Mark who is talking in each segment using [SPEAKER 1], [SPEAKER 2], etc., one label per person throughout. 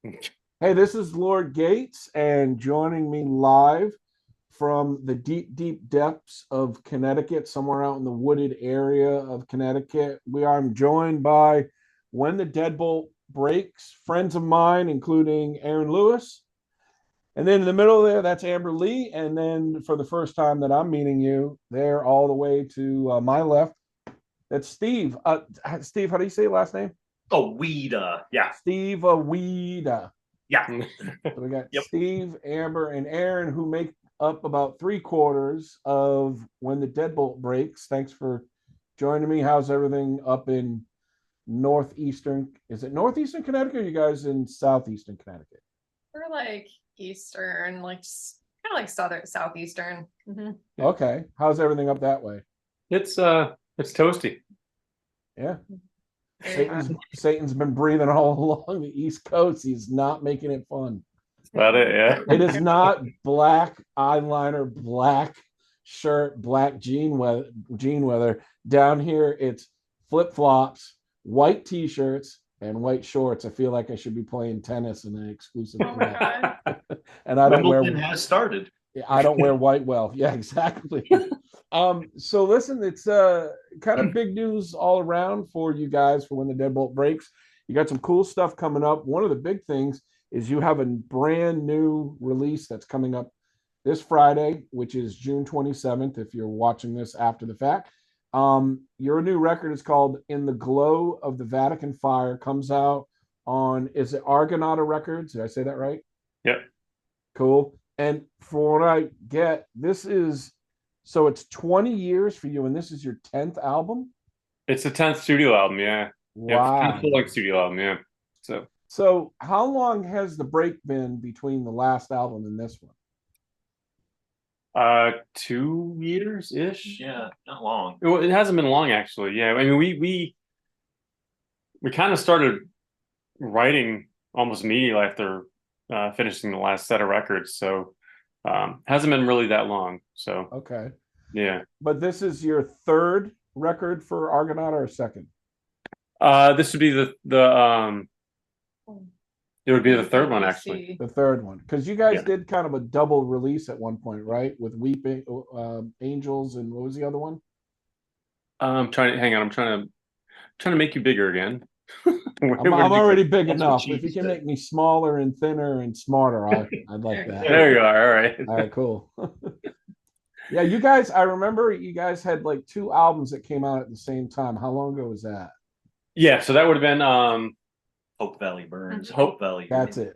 [SPEAKER 1] Hey, this is Lord Gates, and joining me live from the deep, deep depths of Connecticut, somewhere out in the wooded area of Connecticut, I'm joined by When the Deadbolt Breaks, friends of mine, including Aaron Lewis. And then in the middle there, that's Amber Leigh. And then for the first time that I'm meeting you, there all the way to my left, that's Steve. Steve, how do you say your last name?
[SPEAKER 2] Oh, Wieda. Yeah.
[SPEAKER 1] Steve Wieda.
[SPEAKER 2] Yeah.
[SPEAKER 1] So we got
[SPEAKER 2] Yep.
[SPEAKER 1] Steve, Amber, and Aaron, who make up about three-quarters of When the Deadbolt Breaks. Thanks for joining me. How's everything up in northeastern? Is it northeastern Connecticut? Or are you guys in southeastern Connecticut?
[SPEAKER 3] We're like Eastern, like kind of like Southeastern.
[SPEAKER 1] Okay. How's everything up that way?
[SPEAKER 4] It's toasty.
[SPEAKER 1] Yeah. Satan's been breathing all along the East Coast. He's not making it fun.
[SPEAKER 4] That's about it, yeah.
[SPEAKER 1] It is not black eyeliner, black shirt, black jean weather. Down here, it's flip flops, white t-shirts, and white shorts. I feel like I should be playing tennis in an exclusive
[SPEAKER 3] Oh my
[SPEAKER 1] club. And I don't
[SPEAKER 2] Wimbledon
[SPEAKER 1] wear.
[SPEAKER 2] has started.
[SPEAKER 1] I don't wear white well. Yeah, exactly. So listen, it's kind of big news all around for you guys for When the Deadbolt Breaks. You got some cool stuff coming up. One of the big things is you have a brand new release that's coming up this Friday, which is June 27th, if you're watching this after the fact. Your new record is called In the Glow of the Vatican Fire, comes out on, is it Argonauta Records? Did I say that right?
[SPEAKER 4] Yep.
[SPEAKER 1] Cool. And for what I get, this is, so it's 20 years for you, and this is your 10th album?
[SPEAKER 4] It's the 10th studio album, yeah.
[SPEAKER 1] Wow.
[SPEAKER 4] Full length studio album, yeah.
[SPEAKER 1] So how long has the break been between the last album and this one?
[SPEAKER 4] 2 years ish.
[SPEAKER 2] Yeah, not long.
[SPEAKER 4] It hasn't been long actually. Yeah. I mean we kind of started writing almost immediately after finishing the last set of records. So hasn't been really that long. So
[SPEAKER 1] Okay.
[SPEAKER 4] yeah.
[SPEAKER 1] But this is your third record for Argonauta or second?
[SPEAKER 4] This would be the it would be the third one actually.
[SPEAKER 1] The third one. Because you guys
[SPEAKER 4] Yeah.
[SPEAKER 1] did kind of a double release at one point, right? With Weeping Angels, and what was the other one?
[SPEAKER 4] I'm trying to hang on. I'm trying to make you bigger again.
[SPEAKER 1] I'm already big
[SPEAKER 2] That's
[SPEAKER 1] enough.
[SPEAKER 2] what
[SPEAKER 1] If you
[SPEAKER 2] she
[SPEAKER 1] can
[SPEAKER 2] said.
[SPEAKER 1] make me smaller and thinner and smarter, I'd like that.
[SPEAKER 4] There you are. All right.
[SPEAKER 1] All right, cool. Yeah, you guys, I remember you guys had like two albums that came out at the same time. How long ago was that?
[SPEAKER 4] Yeah, so that would have been
[SPEAKER 2] Hope Valley Burns.
[SPEAKER 4] Hope
[SPEAKER 2] Valley.
[SPEAKER 1] That's it.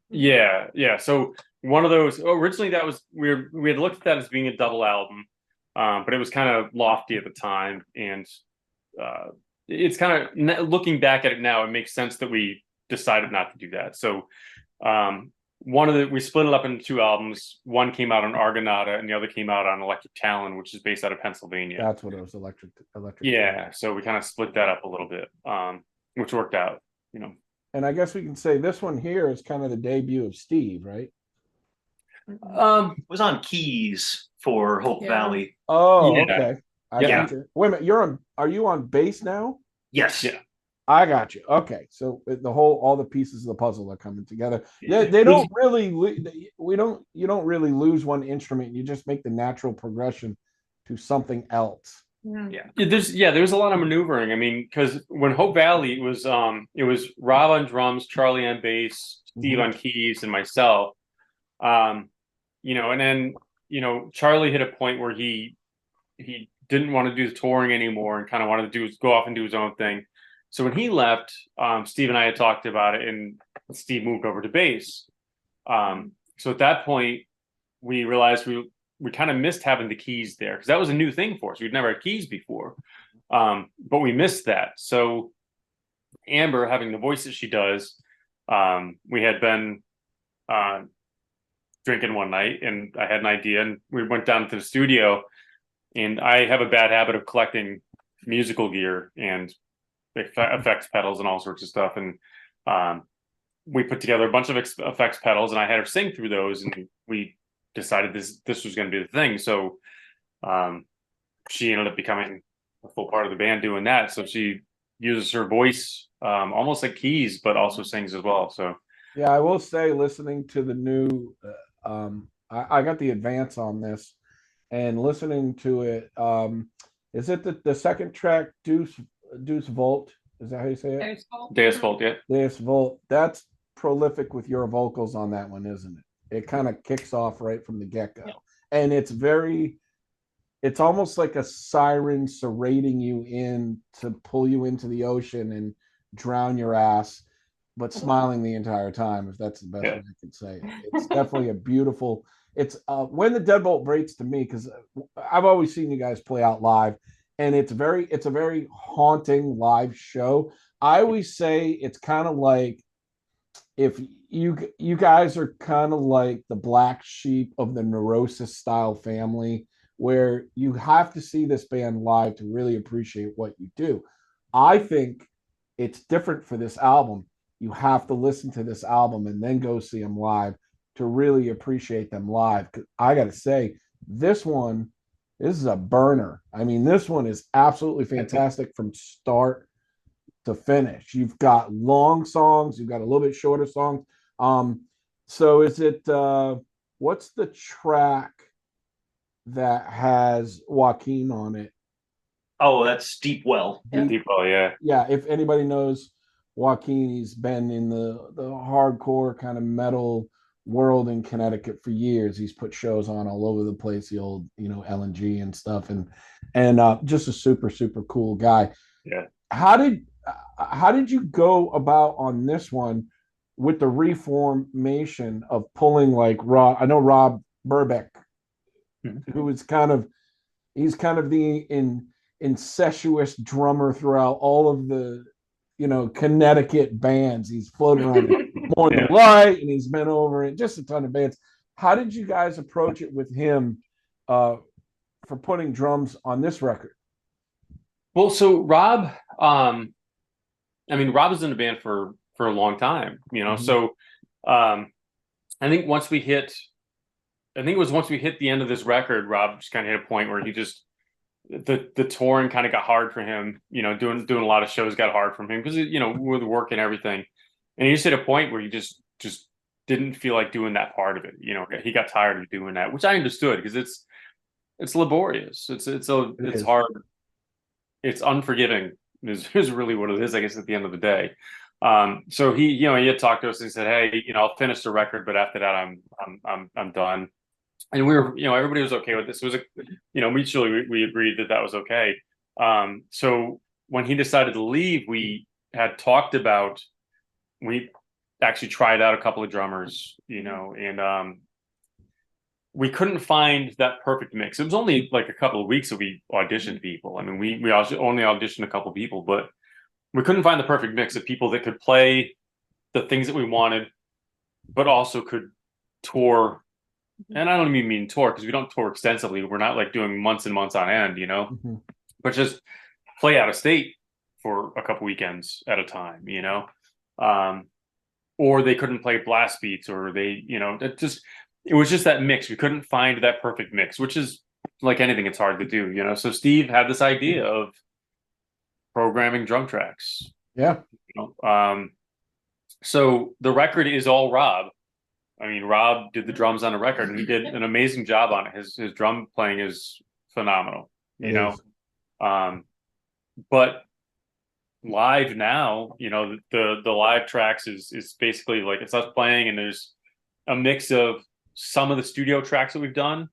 [SPEAKER 4] yeah. So one of those originally that was we had looked at that as being a double album, but it was kind of lofty at the time, and it's kind of looking back at it now, it makes sense that we decided not to do that. So we split it up into two albums. One came out on Argonauta, and the other came out on Electric Talon, which is based out of Pennsylvania.
[SPEAKER 1] That's what it was, electric.
[SPEAKER 4] Yeah, so we kind of split that up a little bit, which worked out, you know.
[SPEAKER 1] And I guess we can say this one here is kind of the debut of Steve, right?
[SPEAKER 2] It was on keys for Hope Valley.
[SPEAKER 1] Oh,
[SPEAKER 4] Yeah.
[SPEAKER 1] okay. I got you. Wait a minute, are you on bass now?
[SPEAKER 2] Yes.
[SPEAKER 4] Yeah.
[SPEAKER 1] I got you. Okay, so all the pieces of the puzzle are coming together. They don't really, you don't really lose one instrument. You just make the natural progression to something else.
[SPEAKER 4] There's a lot of maneuvering. I mean, because when Hope Valley it was Rob on drums, Charlie on bass, Steve on keys, and myself. And then Charlie hit a point where he didn't want to do the touring anymore and kind of wanted to go off and do his own thing. So when he left, Steve and I had talked about it, and Steve moved over to bass. So at that point, we realized we kind of missed having the keys there, because that was a new thing for us. We'd never had keys before, but we missed that. So Amber, having the voice that she does, we had been drinking one night, and I had an idea, and we went down to the studio. And I have a bad habit of collecting musical gear and effects pedals and all sorts of stuff. And we put together a bunch of effects pedals, and I had her sing through those, and we decided this was going to be the thing. So she ended up becoming a full part of the band doing that. So she uses her voice almost like keys, but also sings as well. So
[SPEAKER 1] Yeah, I will say, listening to the new, I got the advance on this, and listening to it, is it the second track, Deuce Volt? Is that how you say it?
[SPEAKER 3] There's hope.
[SPEAKER 4] Deus Volt, yeah.
[SPEAKER 1] Deuce Volt. That's prolific with your vocals on that one, isn't it? It kind of kicks off right from the get-go.
[SPEAKER 3] Yeah.
[SPEAKER 1] And it's almost like a siren serrating you in to pull you into the ocean and drown your ass, but smiling the entire time, if that's the best way I can say it. It's definitely a beautiful. It's when the Deadbolt Breaks, to me, because I've always seen you guys play out live, and it's a very haunting live show. I always say it's kind of like, if you guys are kind of like the black sheep of the Neurosis style family, where you have to see this band live to really appreciate what you do. I think it's different for this album. You have to listen to this album and then go see them live to really appreciate them live. I got to say, this is a burner. I mean, this one is absolutely fantastic from start to finish. You've got long songs, you've got a little bit shorter songs. So is it what's the track that has Joaquin on it?
[SPEAKER 2] Oh, that's Deep Well.
[SPEAKER 4] Deep Well, yeah.
[SPEAKER 1] Yeah, if anybody knows Joaquin, he's been in the hardcore kind of metal world in Connecticut for years. He's put shows on all over the place, the old, LNG and stuff, and just a super, super cool guy.
[SPEAKER 4] Yeah.
[SPEAKER 1] How did you go about on this one with the reformation of pulling like Rob? I know Rob Birkbeck, who is he's kind of the incestuous drummer throughout all of the Connecticut bands. He's floated around More Than Light, and he's been over in just a ton of bands. How did you guys approach it with him for putting drums on this record?
[SPEAKER 4] Well, so Rob, Rob was in the band for a long time, So I think once we hit the end of this record, Rob just kind of hit a point where he just the touring kind of got hard for him. Doing a lot of shows got hard for him because with work and everything, and he just hit a point where he just didn't feel like doing that part of it. He got tired of doing that, which I understood because it's laborious. It's hard. It's unforgiving is really what it is, I guess, at the end of the day. So he had talked to us and he said, "Hey, I'll finish the record, but after that, I'm done." And we were, everybody was okay with this. It was mutually we agreed that was okay. So when he decided to leave, we had talked about, we actually tried out a couple of drummers, and we couldn't find that perfect mix. It was only like a couple of weeks that we auditioned people. I mean, we only auditioned a couple of people, but we couldn't find the perfect mix of people that could play the things that we wanted, but also could tour. And I don't even mean tour, because we don't tour extensively. We're not like doing months and months on end, but just play out of state for a couple weekends at a time, or they couldn't play blast beats, or they, it was just that mix. We couldn't find that perfect mix, which is like anything, it's hard to do, So Steve had this idea of programming drum tracks.
[SPEAKER 1] Yeah.
[SPEAKER 4] So the record is all Rob. Rob did the drums on the record, and he did an amazing job on it. His drum playing is phenomenal, but live now, the live tracks is basically like it's us playing, and there's a mix of some of the studio tracks that we've done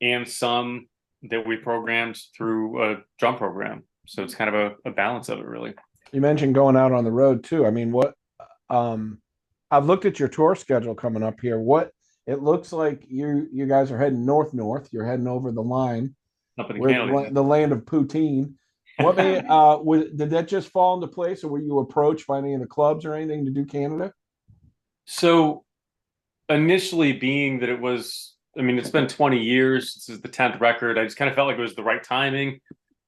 [SPEAKER 4] and some that we programmed through a drum program. So it's kind of a balance of it, really.
[SPEAKER 1] You mentioned going out on the road too. I've looked at your tour schedule coming up here. It looks like you guys are heading north. You're heading over the line,
[SPEAKER 4] up in Canada,
[SPEAKER 1] the land of poutine. Did that just fall into place, or were you approached by any of the clubs or anything to do Canada?
[SPEAKER 4] So initially, being that it's been 20 years. This is the 10th record. I just kind of felt like it was the right timing.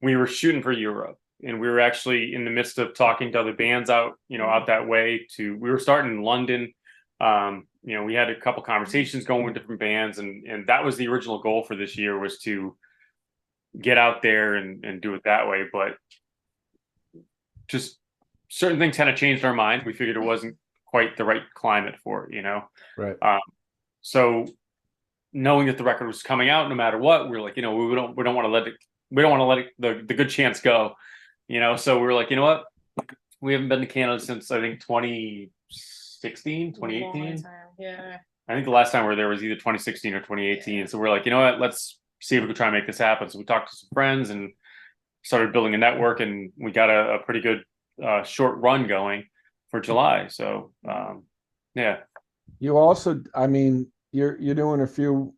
[SPEAKER 4] We were shooting for Europe, and we were actually in the midst of talking to other bands out that way. We were starting in London. We had a couple conversations going with different bands, and that was the original goal for this year, was to get out there and do it that way. But just certain things kind of changed our minds. We figured it wasn't quite the right climate for it, you know.
[SPEAKER 1] Right.
[SPEAKER 4] So knowing that the record was coming out, no matter what, we were like, you know, we don't want to let the good chance go, you know. So we were like, you know what, we haven't been to Canada since I think 2016, 2018.
[SPEAKER 3] Yeah.
[SPEAKER 4] I think the last time we were there was either 2016 or 2018. So we're like, you know what, let's see if we can try and make this happen. So we talked to some friends and started building a network, and we got a pretty good short run going for July. So yeah.
[SPEAKER 1] You also, I mean, you're doing a few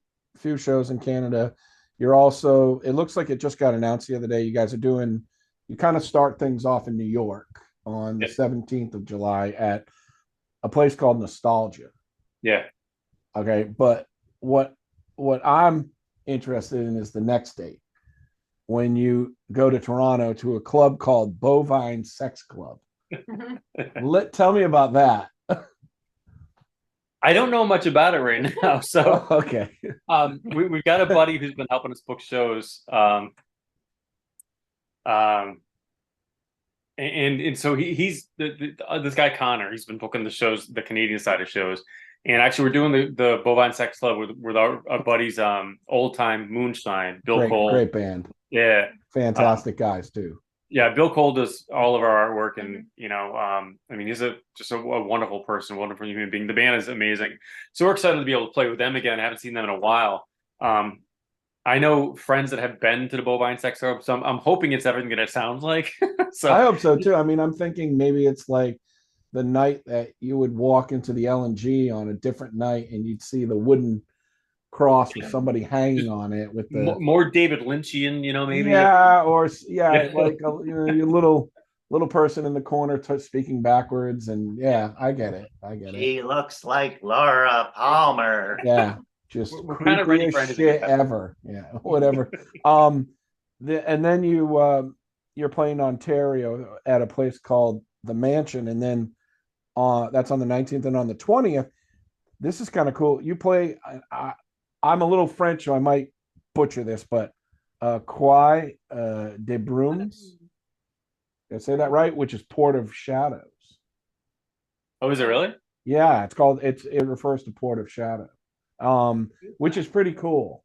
[SPEAKER 1] shows in Canada. You're also, it looks like it just got announced the other day. You guys are doing, you kind of start things off in New York on the 17th of July at a place called Nostalgia.
[SPEAKER 4] Yeah.
[SPEAKER 1] Okay, but what I'm interested in is the next date, when you go to Toronto to a club called Bovine Sex Club. Tell me about that.
[SPEAKER 4] I don't know much about it right now. So
[SPEAKER 1] okay.
[SPEAKER 4] We've got a buddy who's been helping us book shows. And so he's this guy Connor. He's been booking the shows, the Canadian side of shows. And actually, we're doing the Bovine Sex Club with our buddies, Old Time Moonshine, Bill Cole.
[SPEAKER 1] Great band.
[SPEAKER 4] Yeah.
[SPEAKER 1] Fantastic guys too.
[SPEAKER 4] Yeah, Bill Cole does all of our artwork, and you know, I mean, he's just a wonderful person, wonderful human being. The band is amazing, so we're excited to be able to play with them again. I haven't seen them in a while. I know friends that have been to the Bovine Sex Club, so I'm hoping it's everything that it sounds like. So
[SPEAKER 1] I hope so too. I mean, I'm thinking maybe it's like the night that you would walk into the LNG on a different night, and you'd see the wooden cross with somebody hanging on it with the
[SPEAKER 4] more David Lynchian, you know, maybe.
[SPEAKER 1] Yeah, or like your little person in the corner speaking backwards, and I get it.
[SPEAKER 2] He looks like Laura Palmer.
[SPEAKER 1] Yeah, just
[SPEAKER 4] we're kind of ready for
[SPEAKER 1] shit ever. Yeah, whatever. And then you're playing Ontario at a place called the Mansion, and then that's on the 19th, and on the 20th. This is kind of cool. You play. I'm a little French, so I might butcher this, but Quai de Brumes. Did I say that right? Which is Port of Shadows.
[SPEAKER 4] Oh, is it really?
[SPEAKER 1] Yeah, it refers to Port of Shadow, which is pretty cool.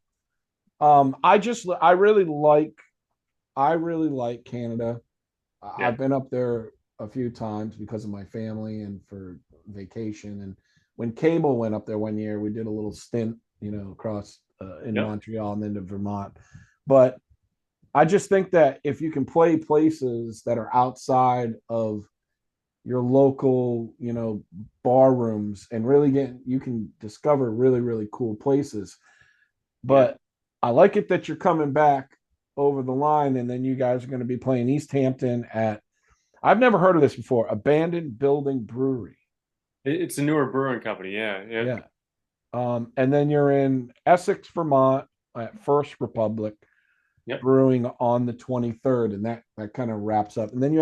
[SPEAKER 1] I really like Canada. I've been up there a few times because of my family and for vacation. And when Cable went up there one year, we did a little stint, across in Montreal and then to Vermont. But I just think that if you can play places that are outside of your local, bar rooms and really you can discover really, really cool places. But I like it that you're coming back over the line, and then you guys are going to be playing East Hampton at, I've never heard of this before, Abandoned Building Brewery.
[SPEAKER 4] It's a newer brewing company. Yeah.
[SPEAKER 1] And then you're in Essex, Vermont at First Republic Brewing on the 23rd, and that kind of wraps up. And then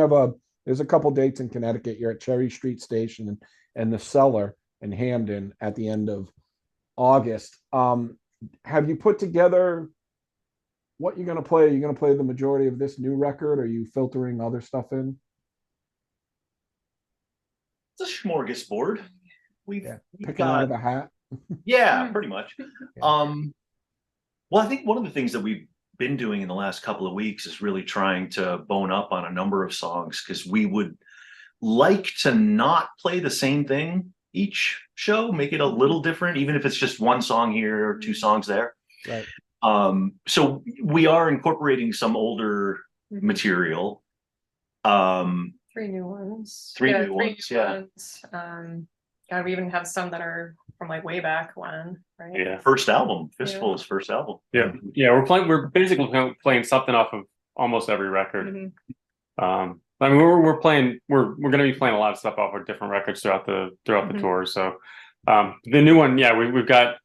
[SPEAKER 1] there's a couple dates in Connecticut. You're at Cherry Street Station and the Cellar in Hamden at the end of August. Have you put together what you're going to play? Are you going to play the majority of this new record? Or are you filtering other stuff in?
[SPEAKER 2] It's a smorgasbord.
[SPEAKER 1] Picking out of the hat.
[SPEAKER 2] Yeah, pretty much. Well, I think one of the things that we've been doing in the last couple of weeks is really trying to bone up on a number of songs, because we would like to not play the same thing each show, make it a little different, even if it's just one song here or two songs there.
[SPEAKER 1] Right.
[SPEAKER 2] So we are incorporating some older material.
[SPEAKER 3] 3 new ones.
[SPEAKER 2] Three new ones.
[SPEAKER 3] God, we even have some that are from like way back when, right?
[SPEAKER 2] Yeah. First album. Fistful's first album.
[SPEAKER 4] Yeah. We're basically playing something off of almost every record. I mean, we're going to be playing a lot of stuff off of different records throughout the tour. So the new one, we've got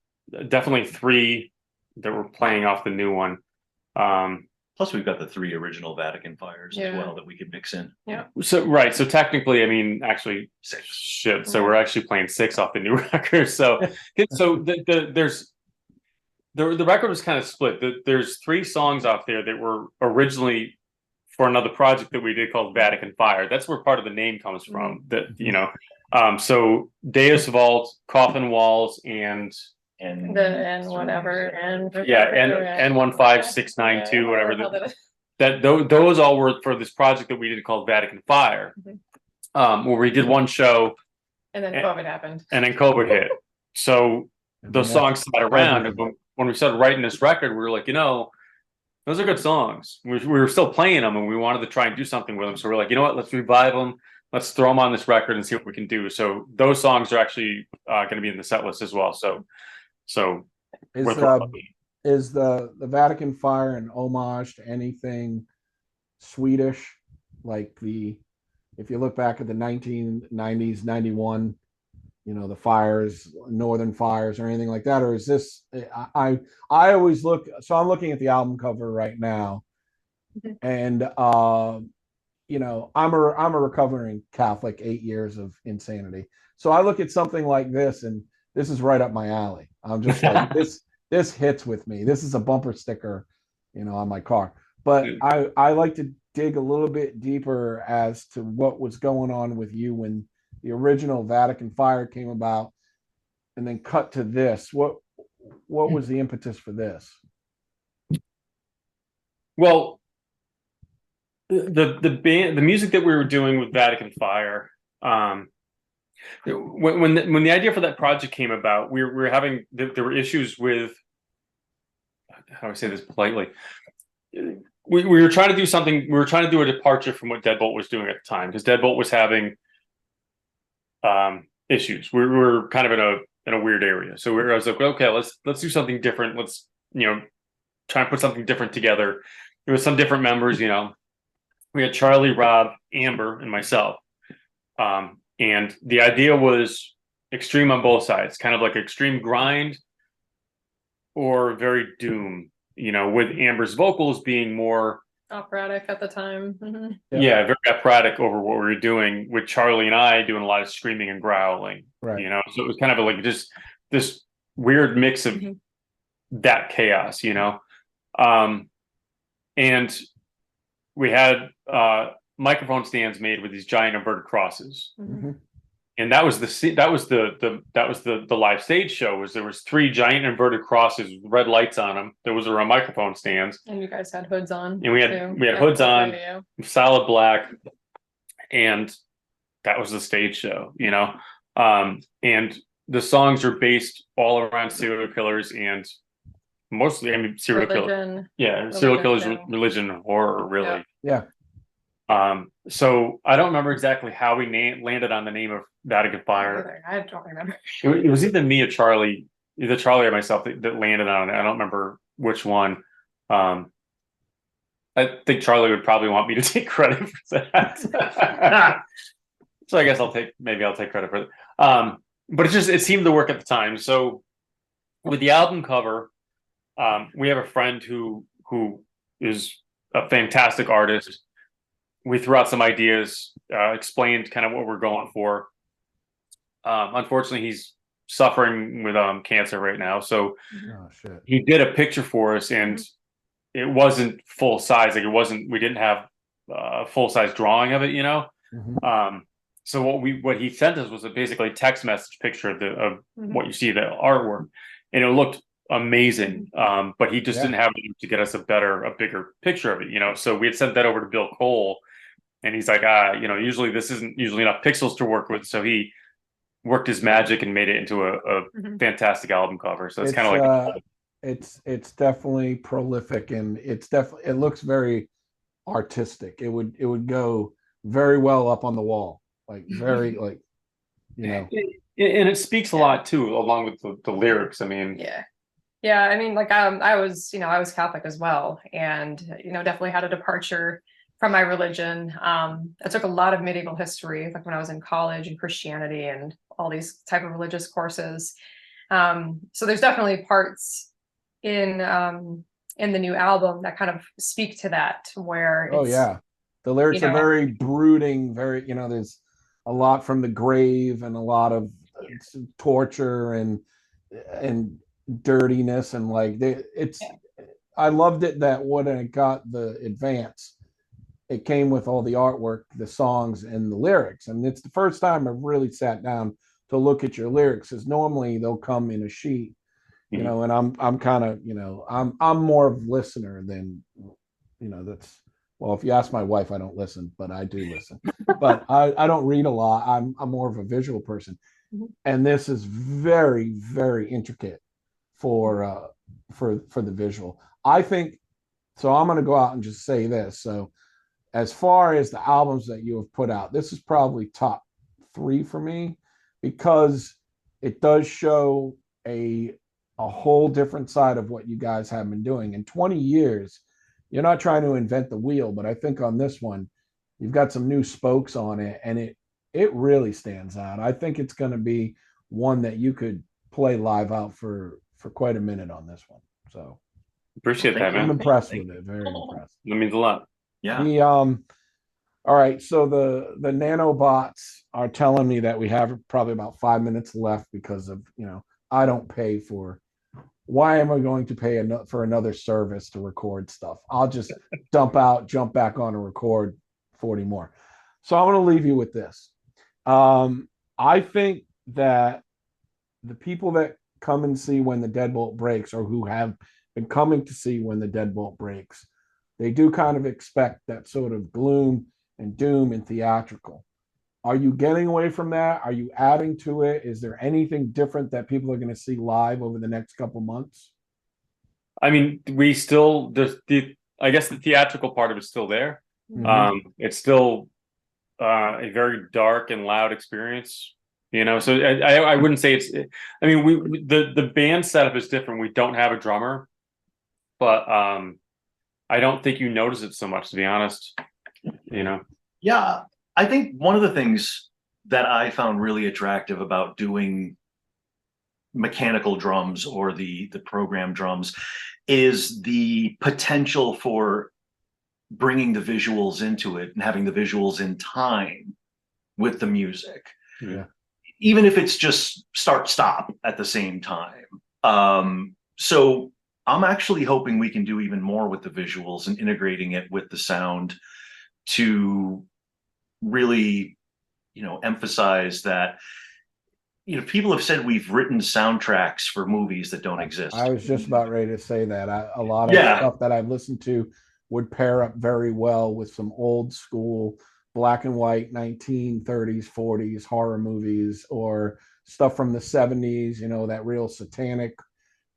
[SPEAKER 4] definitely 3 that we're playing off the new one.
[SPEAKER 2] Plus, we've got the 3 original Vatican Fires as well that we could mix in.
[SPEAKER 3] Yeah.
[SPEAKER 4] So technically, I mean, actually, 6. Shit. So we're actually playing 6 off the new record. So the record was kind of split. There's 3 songs off there that were originally for another project that we did called Vatican Fire. That's where part of the name comes from. That So Deus Vault, Coffin Walls, and
[SPEAKER 3] whatever and
[SPEAKER 4] N15692, whatever. Those all were for this project that we did called Vatican Fire, where we did one show,
[SPEAKER 3] and then COVID happened,
[SPEAKER 4] and then COVID hit. So those songs sat around, and when we started writing this record, we were like, those are good songs. We were still playing them, and we wanted to try and do something with them. So we're like, you know what? Let's revive them. Let's throw them on this record and see what we can do. So those songs are actually going to be in the set list as well. So
[SPEAKER 1] is the Vatican Fire an homage to anything Swedish, like if you look back at the 1990s, 91, the fires, northern fires, or anything like that, or is this? I always look. So I'm looking at the album cover right now, and I'm a recovering Catholic, 8 years of insanity. So I look at something like this, and this is right up my alley. I'm just like, this hits with me. This is a bumper sticker, on my car. But I like to dig a little bit deeper as to what was going on with you when the original Vatican Fire came about, and then cut to this. What was the impetus for this?
[SPEAKER 4] Well, the music that we were doing with Vatican Fire, when the idea for that project came about, we were having there were issues with, how do I say this politely? We were trying to do something. We were trying to do a departure from what Deadbolt was doing at the time, because Deadbolt was having issues. We were kind of in a weird area. So I was like, okay, let's do something different. Let's try and put something different together. There was some different members. We had Charlie, Rob, Amber, and myself. And the idea was extreme on both sides, kind of like extreme grind or very doom, with Amber's vocals being more
[SPEAKER 3] operatic at the time.
[SPEAKER 4] Yeah, very operatic over what we were doing, with Charlie and I doing a lot of screaming and growling,
[SPEAKER 1] right.
[SPEAKER 4] So it was kind of like just this weird mix of that chaos, and we had microphone stands made with these giant inverted crosses, and that was the live stage show. There was 3 giant inverted crosses with red lights on them. Those were our microphone stands,
[SPEAKER 3] and you guys had hoods on,
[SPEAKER 4] and we had hoods on, solid black, and that was the stage show, and the songs are based all around serial killers, and mostly, serial killers. Yeah, serial killers, religion, and horror, really.
[SPEAKER 1] Yeah.
[SPEAKER 4] So I don't remember exactly how we landed on the name of Vatican Fire.
[SPEAKER 3] I don't remember.
[SPEAKER 4] It was either me or Charlie, or myself that landed on it. I don't remember which one. I think Charlie would probably want me to take credit for that. So I guess I'll take credit for it. But it seemed to work at the time. So with the album cover, we have a friend who is a fantastic artist. We threw out some ideas, explained kind of what we're going for. Unfortunately, he's suffering with cancer right now. So he did a picture for us, and it wasn't full size. Like we didn't have a full size drawing of it, So what he sent us was basically a text message picture of what you see, the artwork, and it looked amazing. But he just didn't have it to get us a bigger picture of it, So we had sent that over to Bill Cole, and he's like, usually this isn't enough pixels to work with. So he worked his magic and made it into a fantastic album cover. So it's kind of like
[SPEAKER 1] it's definitely prolific, and it looks very artistic. It would go very well up on the wall, like very
[SPEAKER 4] and it speaks a lot too, along with the lyrics.
[SPEAKER 3] Yeah, I was Catholic as well, and definitely had a departure from my religion. I took a lot of medieval history, like when I was in college, and Christianity and all these type of religious courses. So there's definitely parts in the new album that kind of speak to that, where
[SPEAKER 1] the lyrics are very brooding, very, there's a lot from the grave and a lot of torture and dirtiness, and I loved it that when it got the advance, it came with all the artwork, the songs, and the lyrics. And it's the first time I've really sat down to look at your lyrics, because normally they'll come in a sheet, you know, and I'm kind of, you know, I'm more of a listener than, you know, that's, well, if you ask my wife, I don't listen, but I do listen. But I don't read a lot. I'm more of a visual person. And this is very, very intricate for the visual. I think so. I'm going to go out and just say this. So as far as the albums that you have put out, this is probably top 3 for me, because it does show a whole different side of what you guys have been doing. In 20 years, you're not trying to invent the wheel, but I think on this one, you've got some new spokes on it, and it really stands out. I think it's going to be one that you could play live out for quite a minute on this one. So
[SPEAKER 4] appreciate that, man.
[SPEAKER 1] I'm impressed with it. Very impressed.
[SPEAKER 4] That means a lot.
[SPEAKER 2] Yeah.
[SPEAKER 1] The all right, so the nanobots are telling me that we have probably about 5 minutes left, because of, you know, I don't pay for, why am I going to pay for another service to record stuff? I'll just dump out, jump back on, and record 40 more. So I'm going to leave you with this. I think that the people that come and see When the Deadbolt Breaks, or who have been coming to see When the Deadbolt Breaks, they do kind of expect that sort of gloom and doom and theatrical. Are you getting away from that? Are you adding to it? Is there anything different that people are going to see live over the next couple months?
[SPEAKER 4] I mean, we still, I guess the theatrical part of it's still there. It's still a very dark and loud experience, you know. So I wouldn't say it's. I mean, the band setup is different. We don't have a drummer, but I don't think you notice it so much, to be honest. You know.
[SPEAKER 2] Yeah, I think one of the things that I found really attractive about doing mechanical drums, or the program drums, is the potential for bringing the visuals into it and having the visuals in time with the music.
[SPEAKER 1] Yeah.
[SPEAKER 2] Even if it's just start stop at the same time. So I'm actually hoping we can do even more with the visuals and integrating it with the sound to really, you know, emphasize that, you know, people have said we've written soundtracks for movies that don't exist.
[SPEAKER 1] I was just about ready to say that. A lot of stuff that I've listened to would pair up very well with some old school black and white 1930s, 40s horror movies, or stuff from the 70s, you know, that real satanic,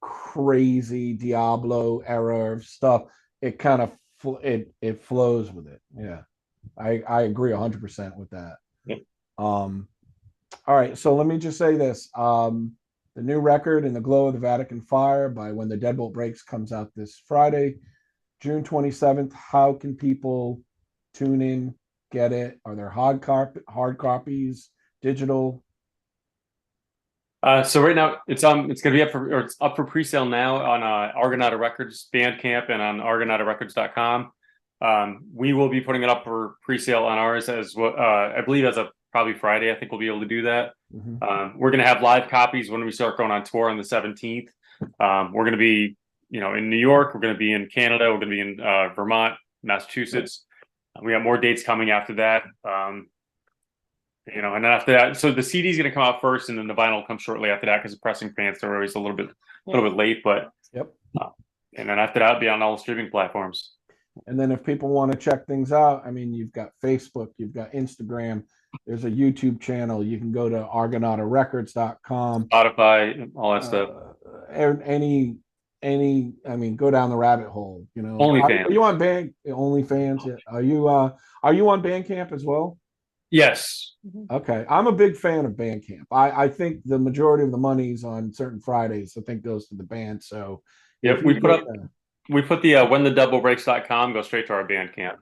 [SPEAKER 1] crazy Diablo era of stuff. It kind of it flows with it. Yeah. I agree 100% with that.
[SPEAKER 4] Yep.
[SPEAKER 1] All right, so let me just say this. The new record, In the Glow of the Vatican Fire, by When the Deadbolt Breaks, comes out this Friday, June 27th. How can people tune in, get it? Are there hard copies, digital?
[SPEAKER 4] So right now it's gonna be up it's up for pre-sale now on Argonauta Records Bandcamp and on ArgonautaRecords.com. We will be putting it up for pre-sale on ours as well. I believe as of probably Friday. I think we'll be able to do that. We're gonna have live copies when we start going on tour on the 17th. We're gonna be, you know, in New York. We're gonna be in Canada. We're gonna be in Vermont, Massachusetts. We got more dates coming after that. You know, and then after that, so the CD is going to come out first, and then the vinyl will come shortly after that, because the pressing plants are always a little bit late. But and then after that, it'll be on all streaming platforms.
[SPEAKER 1] And then if people want to check things out, I mean, you've got Facebook, you've got Instagram, there's a YouTube channel. You can go to ArgonautaRecords.com,
[SPEAKER 4] Spotify, all that stuff.
[SPEAKER 1] Any, I mean, go down the rabbit hole. You know,
[SPEAKER 4] OnlyFans.
[SPEAKER 1] Are you on OnlyFans? Yeah. Are you on Bandcamp as well?
[SPEAKER 4] Yes.
[SPEAKER 1] Okay, I'm a big fan of Bandcamp. I think the majority of the money's on certain Fridays, I think, goes to the band. So
[SPEAKER 4] yeah, we put the whenthedeadboltbreaks.com go straight to our Bandcamp.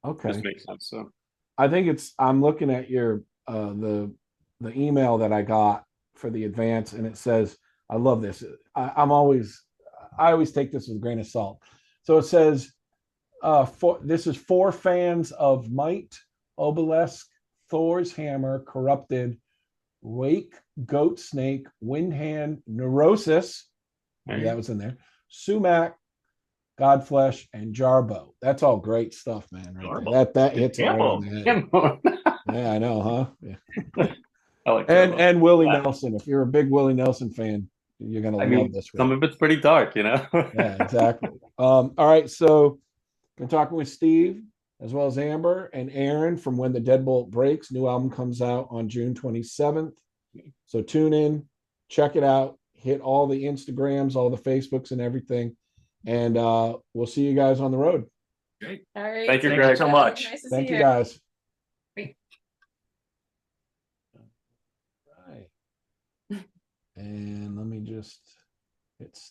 [SPEAKER 1] Okay,
[SPEAKER 4] this makes sense. So
[SPEAKER 1] I think I'm looking at your the email that I got for the advance, and it says, I love this. I always take this with a grain of salt. So it says, this is for fans of Might, Obelisk, Thor's Hammer, Corrupted, Wake, Goat Snake, Windhand, Neurosis, maybe that was in there, Sumac, Godflesh, and Jarbo. That's all great stuff, man. Right there.
[SPEAKER 2] Jarbo.
[SPEAKER 1] That hits it right
[SPEAKER 2] Jarbo.
[SPEAKER 1] on the head.
[SPEAKER 4] Come on.
[SPEAKER 1] Yeah, I know, huh? Yeah.
[SPEAKER 4] I like
[SPEAKER 1] And
[SPEAKER 4] Jarbo.
[SPEAKER 1] Willie
[SPEAKER 2] Yeah.
[SPEAKER 1] Nelson. If you're a big Willie Nelson fan, you're gonna
[SPEAKER 4] I
[SPEAKER 1] love
[SPEAKER 4] mean,
[SPEAKER 1] this
[SPEAKER 4] some
[SPEAKER 1] one.
[SPEAKER 4] of it's pretty dark, you know.
[SPEAKER 1] Yeah, exactly. All right, so been talking with Steve as well as Amber and Aaron from When the Deadbolt Breaks. New album comes out on June 27th. So tune in, check it out, hit all the Instagrams, all the Facebooks, and everything. And we'll see you guys on the road.
[SPEAKER 2] Great.
[SPEAKER 3] All right.
[SPEAKER 4] Thank you,
[SPEAKER 2] Thank
[SPEAKER 4] Greg.
[SPEAKER 2] you so much.
[SPEAKER 3] Nice to
[SPEAKER 1] Thank
[SPEAKER 3] see
[SPEAKER 1] you, guys.
[SPEAKER 3] Great.
[SPEAKER 1] Right. And let me just hit stop.